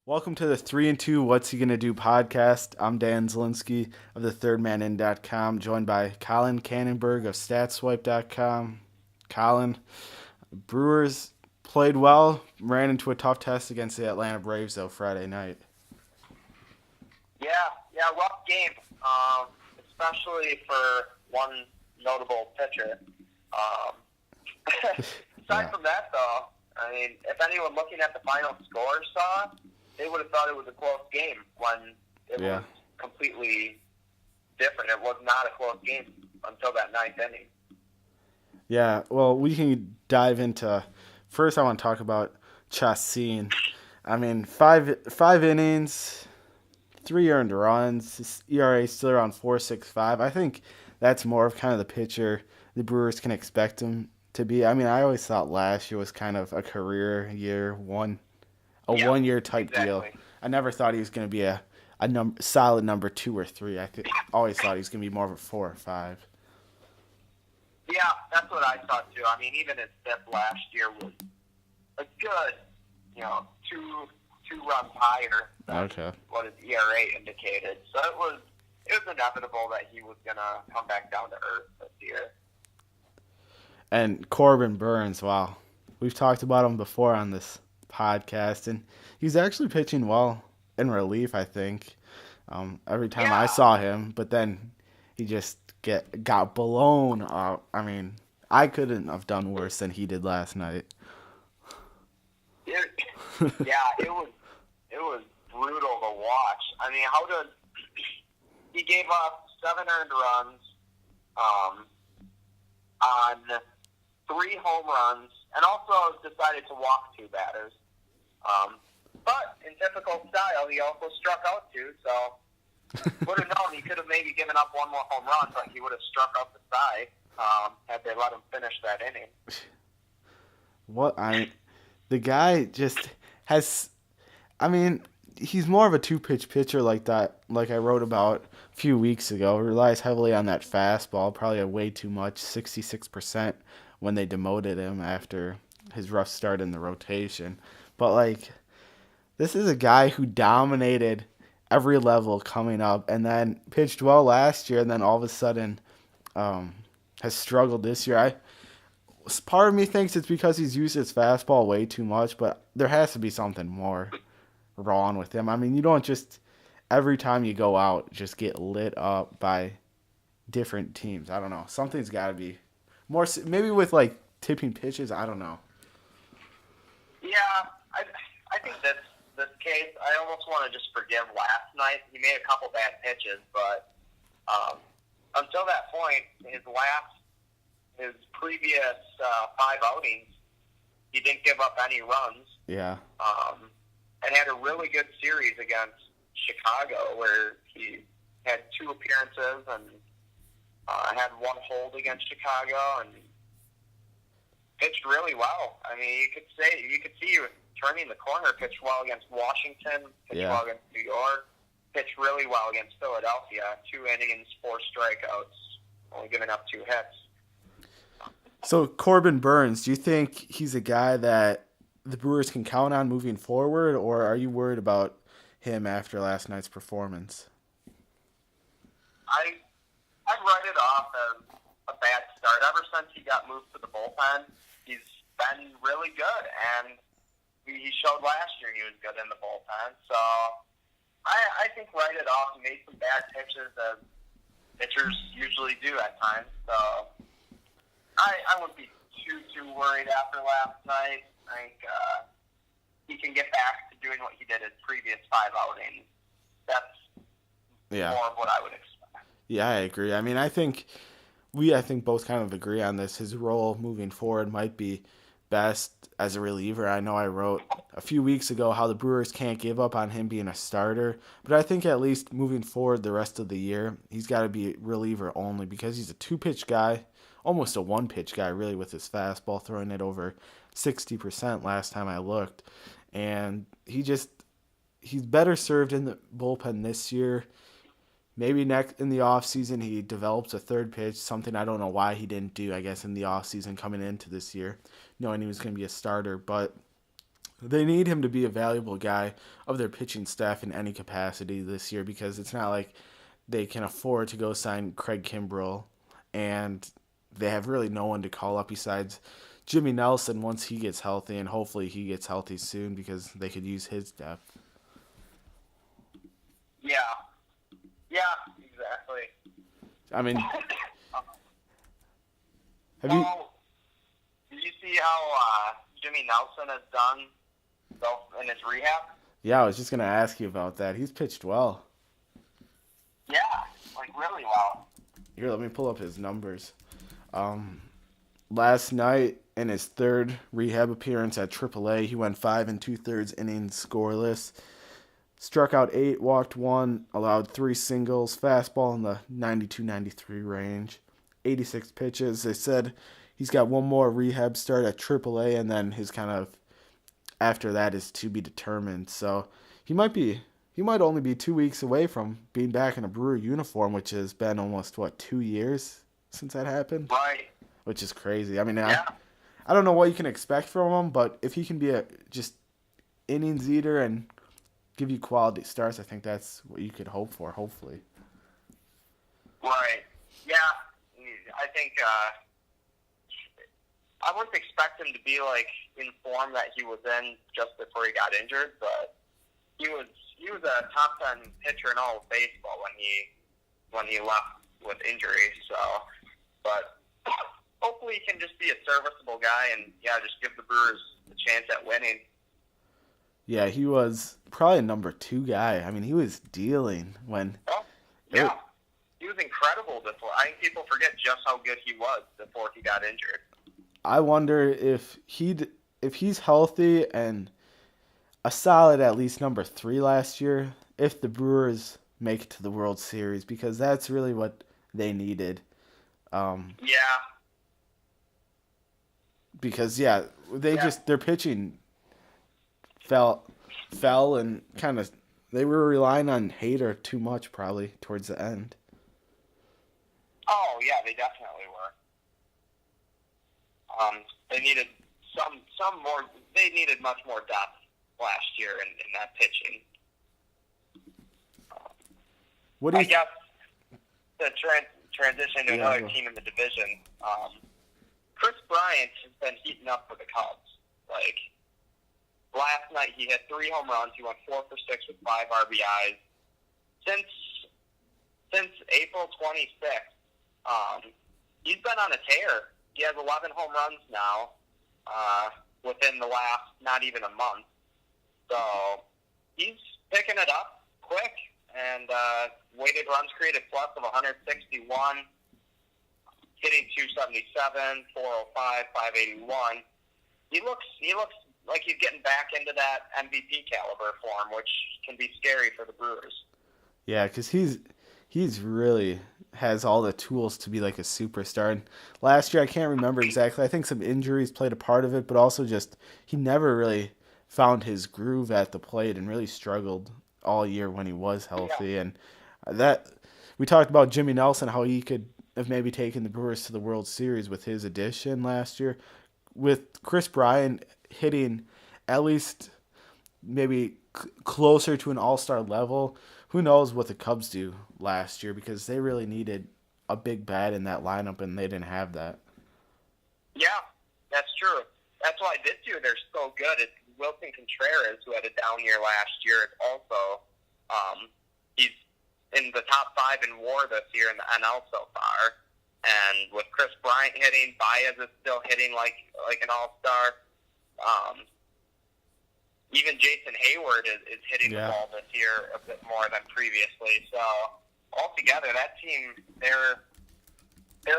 Welcome to the 3 and 2 What's He Gonna Do podcast. I'm Dan Zielinski of the thirdmanin.com, joined by Collin Kannenberg of statswipe.com. Collin, Brewers played well, ran into a tough test against the Atlanta Braves though Friday night. Yeah, rough game, especially for one notable pitcher. Aside from that, though, I mean, if anyone looking at the final score saw, they would have thought it was a close game when it was completely different. It was not a close game until that ninth inning. Yeah, well, we can dive into. First, I want to talk about Chacin. I mean, five innings, 3 earned runs. His ERA is still around 4.65. I think that's more of kind of the pitcher the Brewers can expect him to be. I mean, I always thought last year was kind of a career year, one year type deal. I never thought he was going to be a solid number 2 or 3. Always thought he was going to be more of a 4 or 5. Yeah, that's what I thought too. I mean, even his step last year was a good, two runs higher than what his ERA indicated. So it was inevitable that he was gonna come back down to earth this year. And Corbin Burns, wow, we've talked about him before on this podcast, and he's actually pitching well in relief, I think. Every time I saw him, but then he just got blown up. I mean, I couldn't have done worse than he did last night. It was brutal to watch. I mean, he gave up 7 earned runs on 3 home runs, and also decided to walk 2 batters. But in typical style, he also struck out 2, so would have known he could have maybe given up 1 more home run, but he would have struck out the side had they let him finish that inning. The guy just has. I mean, he's more of a 2-pitch pitcher like that. Like I wrote about a few weeks ago, relies heavily on that fastball, probably way too much, 66% when they demoted him after his rough start in the rotation. But this is a guy who dominated every level coming up, and then pitched well last year, and then all of a sudden has struggled this year. Part of me thinks it's because he's used his fastball way too much, but there has to be something more wrong with him. I mean, you don't just every time you go out just get lit up by different teams. I don't know. Something's got to be more. Maybe with tipping pitches. I don't know. Yeah, I think this case, I almost want to just forgive last night. He made a couple bad pitches, but until that point, his previous 5 outings, he didn't give up any runs. Yeah. And had a really good series against Chicago, where he had 2 appearances and had 1 hold against Chicago, and pitched really well. I mean, you could see he was turning the corner. Pitched well against Washington. Pitched well against New York. Pitched really well against Philadelphia. 2 innings, 4 strikeouts, only giving up 2 hits. So Corbin Burns, do you think he's a guy that the Brewers can count on moving forward, or are you worried about him after last night's performance? I'd write it off as a bad start. Ever since he got moved to the bullpen, he's been really good, and he showed last year he was good in the bullpen. So I think write it off. He made some bad pitches, as pitchers usually do at times. So I wouldn't be too worried after last night. I think he can get back to doing what he did his previous 5 outings. That's more of what I would expect. Yeah, I agree. I mean, I think both kind of agree on this. His role moving forward might be best as a reliever. I know I wrote a few weeks ago how the Brewers can't give up on him being a starter, but I think at least moving forward the rest of the year, he's got to be reliever only, because he's a 2-pitch guy, almost a 1-pitch guy really, with his fastball, throwing it over 60% last time I looked. And he's better served in the bullpen this year. Maybe next in the offseason he develops a 3rd pitch, something I don't know why he didn't do, I guess, in the offseason coming into this year, knowing he was going to be a starter. But They need him to be a valuable guy of their pitching staff in any capacity this year because it's not like they can afford to go sign Craig Kimbrell, and they have really no one to call up besides Jimmy Nelson once he gets healthy, and hopefully he gets healthy soon because they could use his depth. Yeah. Yeah, exactly. I mean, have you? Well, did you see how Jimmy Nelson has done in his rehab? Yeah, I was just gonna ask you about that. He's pitched well. Yeah, like really well. Here, let me pull up his numbers. Last night in his third rehab appearance at AAA, he went 5 2/3 innings scoreless. Struck out 8, walked 1, allowed 3 singles, fastball in the 92-93 range, 86 pitches. They said he's got one more rehab start at AAA, and then his kind of after that is to be determined. So he might only be 2 weeks away from being back in a Brewer uniform, which has been almost 2 years since that happened. Right. Which is crazy. I mean, Yeah. I don't know what you can expect from him, but if he can be a just innings eater and give you quality starts, I think that's what you could hope for, hopefully. Right. Yeah. I think I wouldn't expect him to be like in form that he was in just before he got injured, but he was a top 10 pitcher in all of baseball when he left with injury. So, but hopefully he can just be a serviceable guy and just give the Brewers a chance at winning. Yeah, he was probably a number 2 guy. I mean, he was dealing when. Oh, yeah. He was incredible before. I think people forget just how good he was before he got injured. I wonder if he's healthy and a solid at least number 3 last year, if the Brewers make it to the World Series, because that's really what they needed. Yeah. Because their pitching fell and kind of they were relying on Hader too much probably towards the end. Oh yeah, they definitely were. They needed some more. They needed much more depth last year in that pitching. I guess the transition to another team in the division. Chris Bryant has been heating up for the Cubs. Like last night, he hit 3 home runs. He went 4 for 6 with 5 RBIs. Since April 26th, he's been on a tear. He has 11 home runs now within the last not even a month. So he's picking it up quick, and weighted runs created plus of 161, hitting 277, 405, 581. He looks like he's getting back into that MVP caliber form, which can be scary for the Brewers. Yeah, because he's really has all the tools to be like a superstar. And last year, I can't remember exactly. I think some injuries played a part of it, but also just he never really found his groove at the plate and really struggled all year when he was healthy. Yeah. And that we talked about Jimmy Nelson, how he could have maybe taken the Brewers to the World Series with his addition last year. With Chris Bryant hitting at least maybe closer to an all-star level, who knows what the Cubs do last year, because they really needed a big bat in that lineup, and they didn't have that. Yeah, that's true. That's why this year they're so good. It's Wilson Contreras, who had a down year last year, is also he's in the top 5 in WAR this year in the NL so far. And with Chris Bryant hitting, Baez is still hitting like an all-star. Even Jason Hayward is hitting the ball this year a bit more than previously. So altogether, that team they're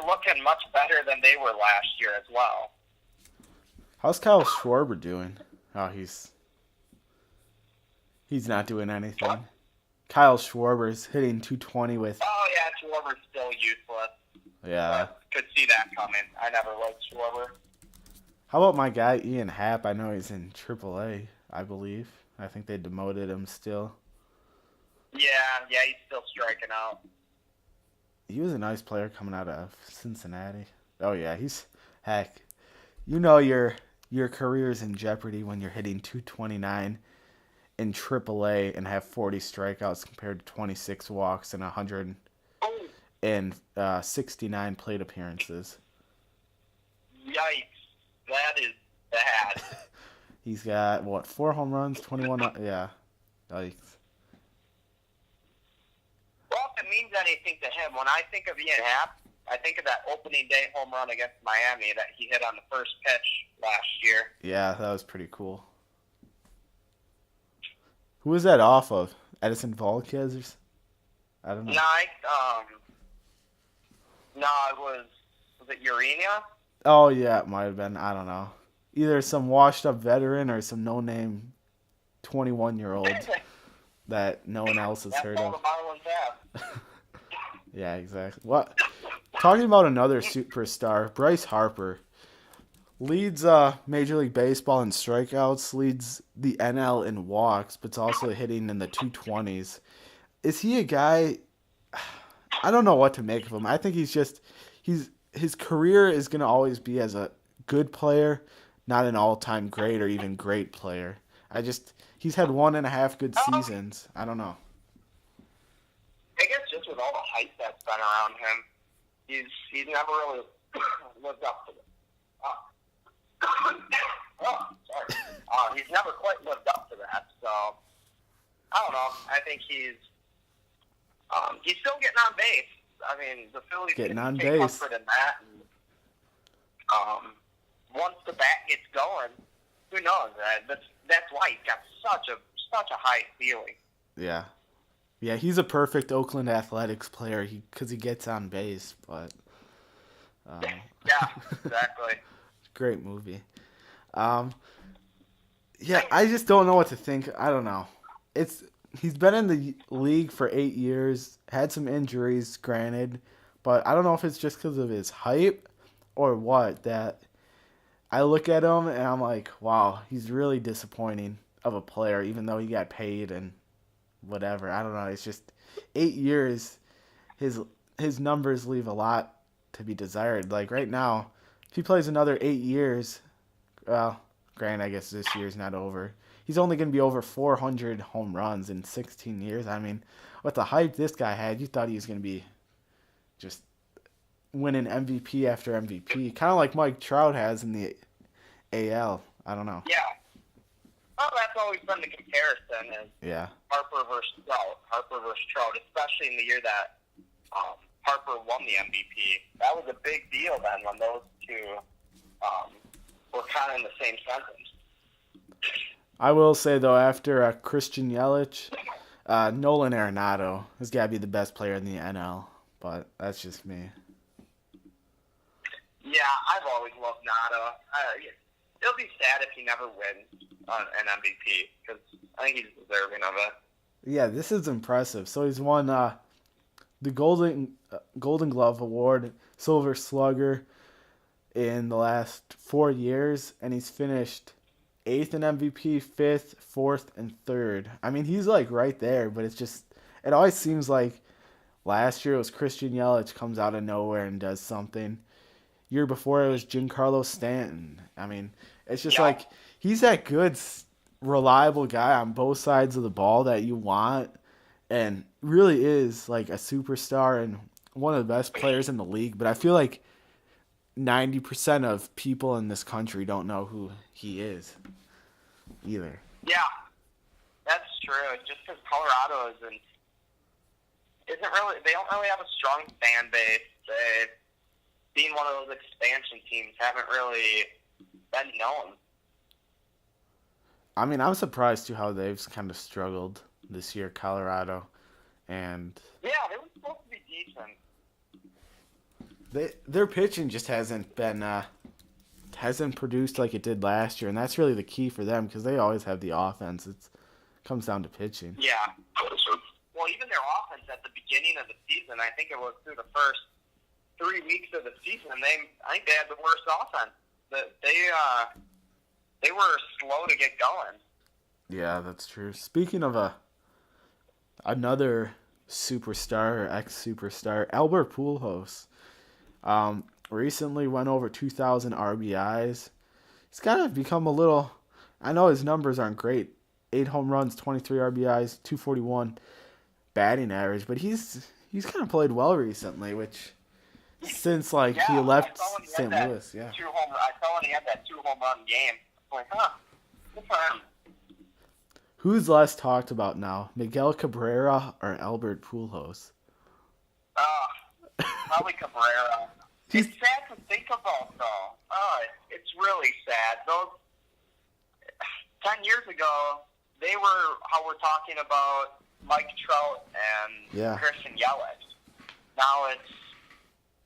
looking much better than they were last year as well. How's Kyle Schwarber doing? Oh, he's not doing anything. What? Kyle Schwarber's hitting 220 with. Oh yeah, Schwarber's still useless. Yeah. But could see that coming. I never liked Schwarber. How about my guy Ian Happ? I know he's in AAA, I believe. I think they demoted him still. Yeah, he's still striking out. He was a nice player coming out of Cincinnati. Oh yeah, heck. You know your your career is in jeopardy when you're hitting 229 in AAA and have 40 strikeouts compared to 26 walks and Oh, 69 plate appearances. yikes. That is bad. He's got, 4 home runs, 21, yeah. Yikes. Well, if it means anything to him, when I think of Ian Happ, I think of that opening day home run against Miami that he hit on the first pitch last year. Yeah, that was pretty cool. Who was that off of? Edison Volquez or I don't know. No, it was it Urena? Oh, yeah, it might have been. I don't know. Either some washed-up veteran or some no-name 21-year-old that no one else has heard of. That's all the Marlins have. Yeah, exactly. What? Talking about another superstar, Bryce Harper leads Major League Baseball in strikeouts, leads the NL in walks, but's also hitting in the 220s. Is he a guy? I don't know what to make of him. I think his career is going to always be as a good player, not an all-time great or even great player. He's had 1.5 good seasons. I don't know. I guess just with all the hype that's been around him, he's never really lived up to it. He's never quite lived up to that. So I don't know. I think he's still getting on base. I mean, the Phillies getting on take base. comfort in that. And, once the bat gets going, who knows? That's why he's got such a high ceiling. Yeah. Yeah, he's a perfect Oakland Athletics player because he gets on base. But yeah, exactly. Great movie. Yeah, I just don't know what to think. I don't know. He's been in the league for 8 years, had some injuries, granted, but I don't know if it's just because of his hype or what that I look at him and I'm like, wow, he's really disappointing of a player, even though he got paid and whatever. I don't know. It's just 8 years. His numbers leave a lot to be desired. Like right now, if he plays another 8 years, well, granted, I guess this year's not over. He's only going to be over 400 home runs in 16 years. I mean, with the hype this guy had, you thought he was going to be just winning MVP after MVP, kind of like Mike Trout has in the AL. I don't know. Yeah. Well, that's always been the comparison is Harper versus Trout, especially in the year that Harper won the MVP. That was a big deal then when those two were kind of in the same sentence. I will say, though, after Christian Yelich, Nolan Arenado has got to be the best player in the NL, but that's just me. Yeah, I've always loved Nado. It'll be sad if he never wins an MVP because I think he's deserving of it. Yeah, this is impressive. So he's won the Golden Glove Award, Silver Slugger in the last 4 years, and he's finished 8th in MVP, 5th, 4th, and 3rd. I mean, he's like right there, but it always seems like last year it was Christian Yelich comes out of nowhere and does something. Year before it was Giancarlo Stanton. I mean, it's just like he's that good, reliable guy on both sides of the ball that you want and really is like a superstar and one of the best players in the league. But I feel like 90% of people in this country don't know who he is either. Yeah, that's true. Just because Colorado isn't really, they don't really have a strong fan base. Being one of those expansion teams haven't really been known. I mean, I'm surprised too how they've kind of struggled this year, Colorado, and yeah, they were supposed to be decent. Their pitching just hasn't produced like it did last year, and that's really the key for them because they always have the offense. It comes down to pitching. Yeah. Well, even their offense at the beginning of the season, I think it was through the first 3 weeks of the season, I think they had the worst offense. They were slow to get going. Yeah, that's true. Speaking of another superstar or ex-superstar, Albert Pujols, recently went over 2,000 RBIs, he's got to become a little. I know his numbers aren't great. 8 home runs, 23 RBIs, 241 batting average, but he's kind of played well recently, which since like he Yeah, I left saw when he had St. that Louis, yeah. I saw when he had that 2 home run game. I'm like, huh, good for him. Who's less talked about now, Miguel Cabrera or Albert Pujols? Probably Cabrera. It's sad to think about, though. It's really sad. Those 10 years ago, they were how we're talking about Mike Trout and Christian Yelich. Now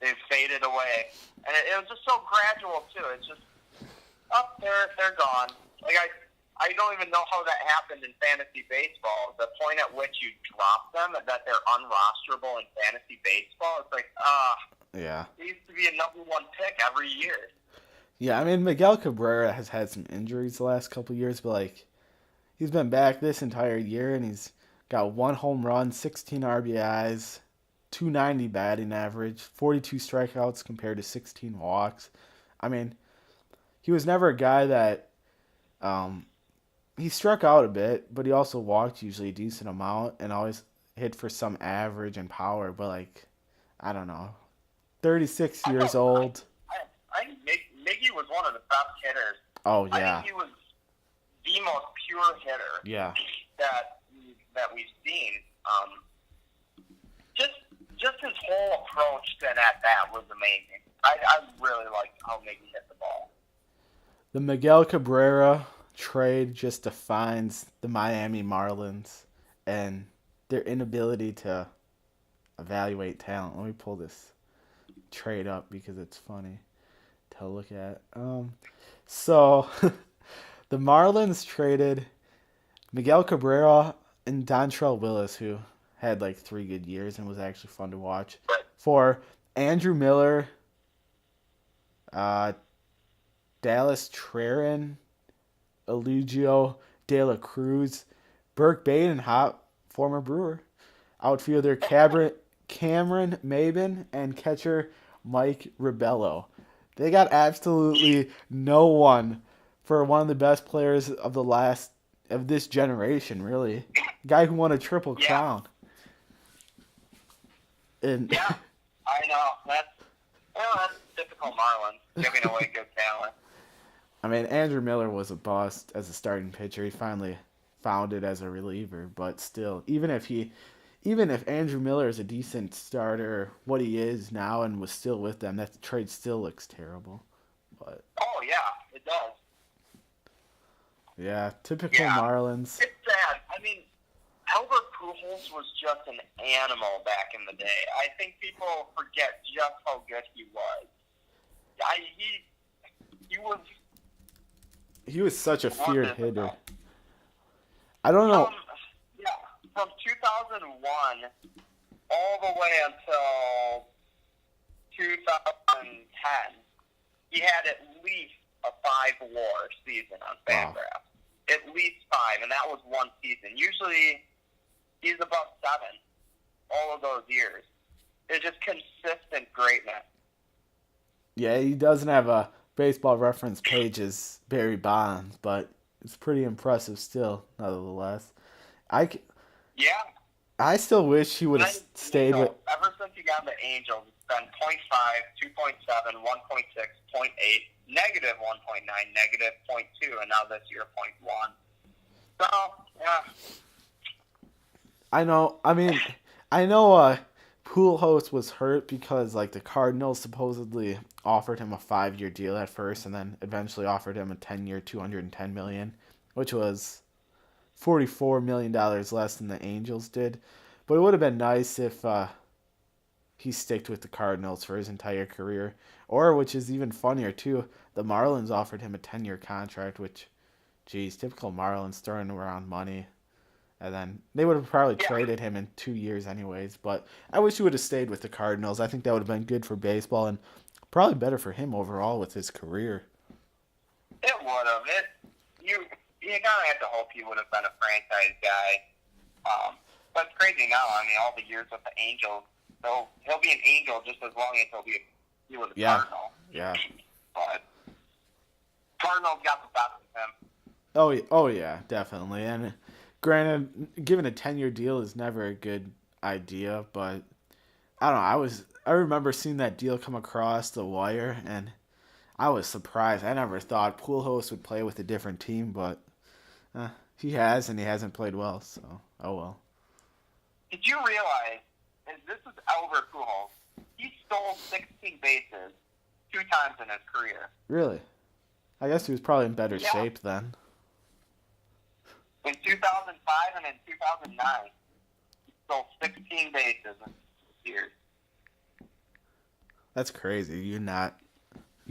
they've faded away, and it was just so gradual too. It's just they're gone. Like I don't even know how that happened in fantasy baseball. The point at which you drop them and that they're unrosterable in fantasy baseball. It's like yeah. It used to be a number 1 pick every year. Yeah, I mean Miguel Cabrera has had some injuries the last couple of years, but like he's been back this entire year and he's got 1 home run, 16 RBIs, 290 batting average, 42 strikeouts compared to 16 walks. I mean, he was never a guy that he struck out a bit, but he also walked usually a decent amount and always hit for some average and power, but like I don't know. 36 years old. I think Miggy was one of the best hitters. Oh yeah. I think he was the most pure hitter. Yeah. That we've seen. Just his whole approach to that was amazing. I really liked how Miggy hit the ball. The Miguel Cabrera trade just defines the Miami Marlins and their inability to evaluate talent. Let me pull this trade up because it's funny to look at. So the Marlins traded Miguel Cabrera and Dontrelle Willis, who had like 3 good years and was actually fun to watch, for Andrew Miller, Dallas Trerin, Eligio De La Cruz, Burke Badenhop, former Brewer, outfielder Cameron Maben, and catcher Mike Ribello. They got absolutely no one for one of the best players of this generation, really. Guy who won a triple crown. And yeah, I know. That's typical Marlins, giving away good talent. I mean, Andrew Miller was a bust as a starting pitcher. He finally found it as a reliever, but still, even if Andrew Miller is a decent starter, what he is now and was still with them, that trade still looks terrible. But yeah, it does. Yeah, typical Marlins. It's sad. I mean, Albert Pujols was just an animal back in the day. I think people forget just how good he was. He was such a feared hitter. I don't know. From 2001 all the way until 2010, he had at least a 5-WAR season on Fangraphs. Wow. At least 5, and that was one season. Usually, he's above 7 all of those years. It's just consistent greatness. Yeah, he doesn't have a Baseball Reference page as Barry Bonds, but it's pretty impressive still, nevertheless. I still wish he would have stayed with... Ever since he got the Angels, it's been 0.5, 2.7, 1.6, 0.8, negative 1.9, negative 0.2, and now this year 0.1. So, yeah. I know Pujols was hurt because like the Cardinals supposedly offered him a 5-year deal at first and then eventually offered him a 10-year, $210 million, which was $44 million less than the Angels did. But it would have been nice if he sticked with the Cardinals for his entire career. Or, which is even funnier too, the Marlins offered him a 10-year contract, which, geez, typical Marlins throwing around money. And then they would have probably traded him in 2 years anyways. But I wish he would have stayed with the Cardinals. I think that would have been good for baseball and probably better for him overall with his career. It would have. You kind of have to hope he would have been a franchise guy. But it's crazy now. I mean, all the years with the Angels, he'll be an Angel just as long as he was a Cardinal. Yeah. But Cardinals got the best of him. Oh yeah, definitely. And granted, giving a 10-year deal is never a good idea, but I don't know. I remember seeing that deal come across the wire, and I was surprised. I never thought Pujols would play with a different team, but he has, and he hasn't played well. So oh well. Did you realize? And this is Albert Pujols. He stole 16 bases 2 times in his career. Really? I guess he was probably in better shape then. In 2005 and in 2009, he stole 16 bases in 2 years. That's crazy. You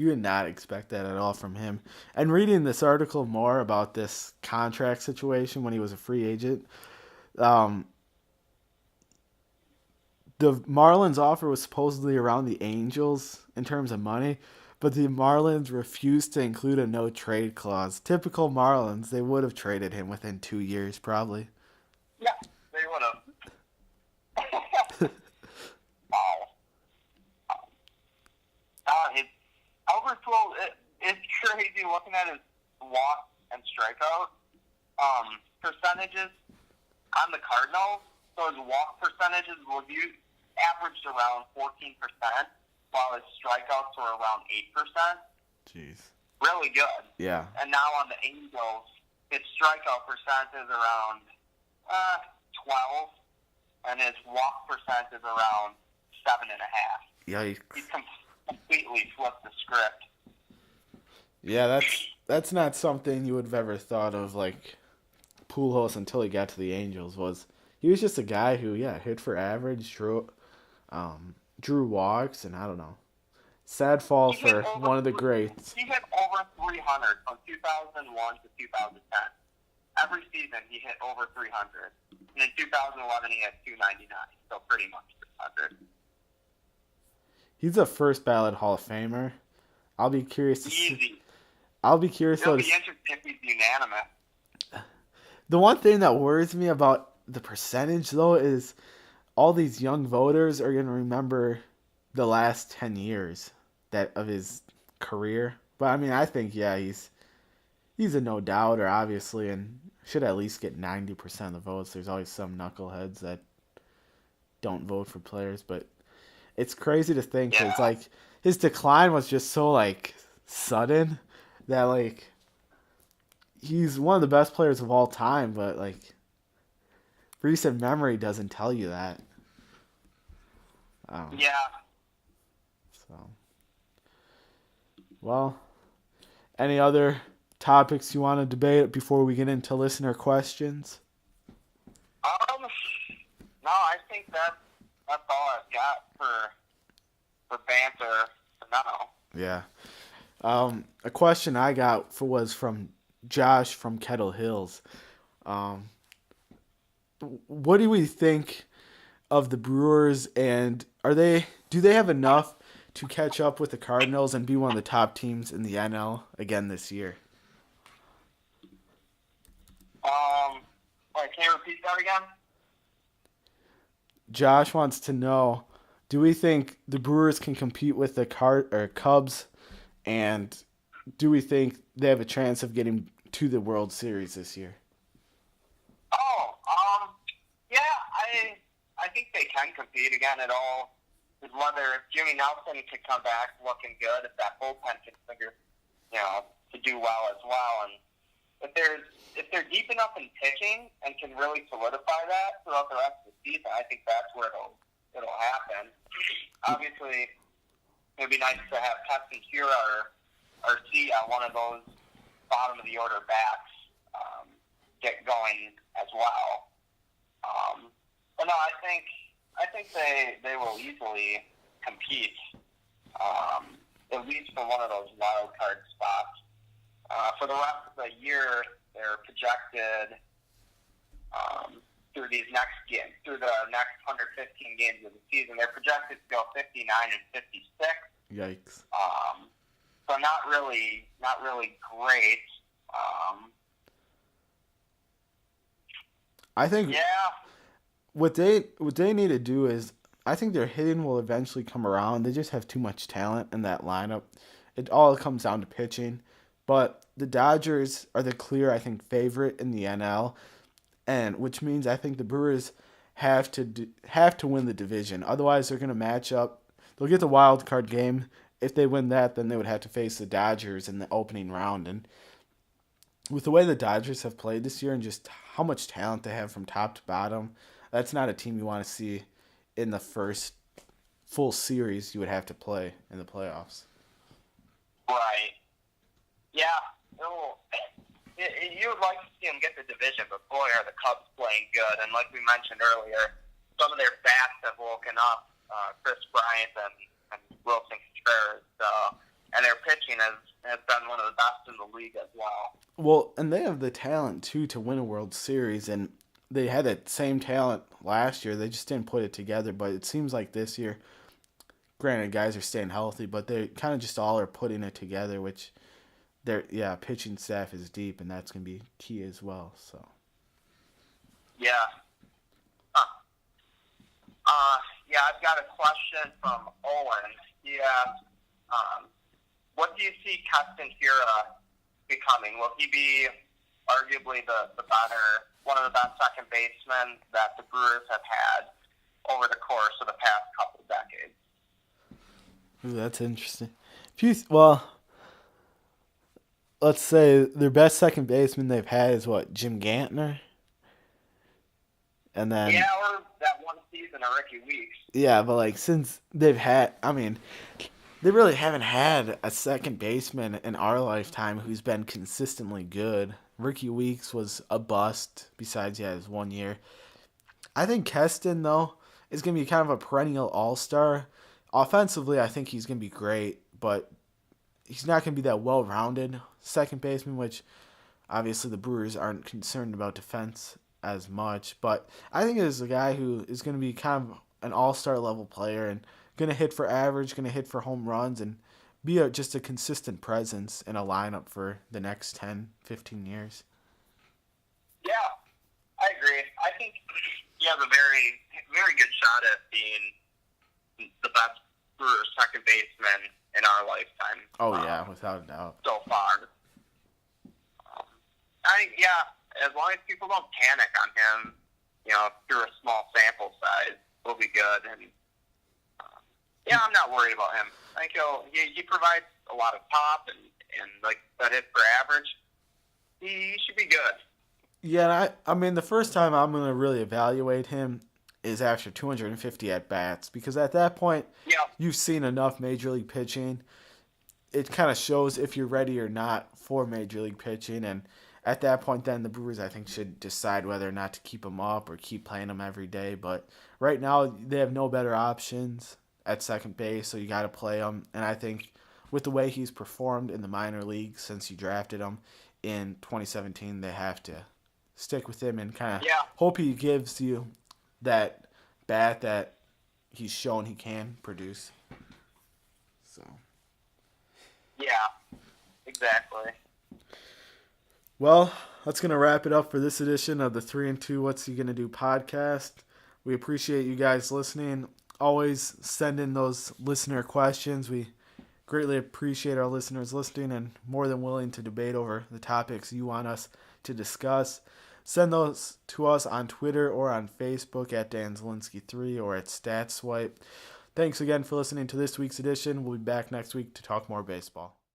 would not expect that at all from him. And reading this article more about this contract situation when he was a free agent, the Marlins offer was supposedly around the Angels in terms of money, but the Marlins refused to include a no trade clause. Typical Marlins, they would have traded him within 2 years probably. Yeah, they would have. Wow. Albert Pujols, it's crazy looking at his walk and strikeout percentages on the Cardinals. So his walk percentages averaged around 14%, while his strikeouts were around 8%. Jeez. Really good. Yeah. And now on the Angels, his strikeout percent is around 12, and his walk percent is around 7.5. Yikes. He's completely flipped the script. Yeah, that's not something you would have ever thought of, like Pujols until he got to the Angels. He was just a guy who hit for average, drew walks, and I don't know. Sad fall for one of the greats. He hit over 300 from 2001 to 2010. Every season he hit over 300. And in 2011 he had 299, so pretty much 300. He's a first ballot Hall of Famer. I'll be curious to see. It'll be interesting if he's unanimous. The one thing that worries me about the percentage, though, is all these young voters are going to remember the last 10 years of his career. But, I mean, I think, he's a no-doubter, obviously, and should at least get 90% of the votes. There's always some knuckleheads that don't vote for players, but it's crazy to think because, his decline was just so, sudden that, he's one of the best players of all time, but, recent memory doesn't tell you that. Yeah. So, well, any other topics you want to debate before we get into listener questions? No, I think that's all I've got for banter for now. Yeah. A question I got was from Josh from Kettle Hills. What do we think of the Brewers, and do they have enough to catch up with the Cardinals and be one of the top teams in the NL again this year? Can you repeat that again? Josh wants to know, do we think the Brewers can compete with the Cubs, and do we think they have a chance of getting to the World Series this year? I think they can compete again. It all is whether if Jimmy Nelson can come back looking good, if that bullpen can figure, to do well as well, and if they're deep enough in pitching and can really solidify that throughout the rest of the season, I think that's where it'll happen. Obviously, it'd be nice to have Keston Hiura or Cia, one of those bottom of the order bats, get going as well. But no, I think they will easily compete, at least for one of those wild card spots. For the rest of the year, they're projected through the next 115 games of the season. They're projected to go 59 and 56. Yikes! So not really great. I think what they need to do is, I think their hitting will eventually come around. They just have too much talent in that lineup. It all comes down to pitching. But the Dodgers are the clear, I think, favorite in the NL, and which means I think the Brewers have to win the division. Otherwise, they're going to match up. They'll get the wild card game. If they win that, then they would have to face the Dodgers in the opening round. And with the way the Dodgers have played this year and just how much talent they have from top to bottom, that's not a team you want to see in the first full series you would have to play in the playoffs. Right. Yeah. No, you would like to see them get the division, but boy, are the Cubs playing good. And like we mentioned earlier, some of their bats have woken up. Chris Bryant and Wilson Contreras. And their pitching has been one of the best in the league as well. Well, and they have the talent, too, to win a World Series. And they had that same talent last year. They just didn't put it together. But it seems like this year, granted, guys are staying healthy, but they kind of just all are putting it together, which their pitching staff is deep, and that's going to be key as well. So. Yeah. Yeah, I've got a question from Owen. He asked, what do you see Keston Hiura becoming? Will he be arguably the better, one of the best second basemen that the Brewers have had over the course of the past couple of decades? Ooh, that's interesting. Let's say their best second baseman they've had is what, Jim Gantner? And then or that one season of Ricky Weeks. Yeah, but like since they've had, they really haven't had a second baseman in our lifetime who's been consistently good. Ricky Weeks was a bust. Besides, his 1 year. I think Keston though is gonna be kind of a perennial all-star. Offensively, I think he's gonna be great, but he's not gonna be that well-rounded second baseman, which obviously the Brewers aren't concerned about defense as much. But I think it is a guy who is going to be kind of an all-star level player and going to hit for average, going to hit for home runs, and be just a consistent presence in a lineup for the next 10, 15 years. Yeah, I agree. I think he has a very, very good shot at being the best Brewers second baseman in our lifetime. Oh, yeah, without a doubt. So far. As long as people don't panic on him, through a small sample size, we'll be good. And I'm not worried about him. I think he provides a lot of pop and like that hit for average. He should be good. Yeah, I mean, the first time I'm going to really evaluate him is after 250 at-bats, because at that point, you've seen enough Major League pitching. It kind of shows if you're ready or not for Major League pitching, and at that point, then the Brewers, I think, should decide whether or not to keep him up or keep playing him every day. But right now, they have no better options at second base, so you got to play him. And I think with the way he's performed in the minor leagues since you drafted him in 2017, they have to stick with him and kind of hope he gives you that bat that he's shown he can produce. So. Yeah, exactly. Well, that's going to wrap it up for this edition of the 3 and 2 What's He Gonna Do podcast. We appreciate you guys listening. Always send in those listener questions. We greatly appreciate our listeners listening and more than willing to debate over the topics you want us to discuss. Send those to us on Twitter or on Facebook at Dan Zielinski 3 or at StatsSwipe. Thanks again for listening to this week's edition. We'll be back next week to talk more baseball.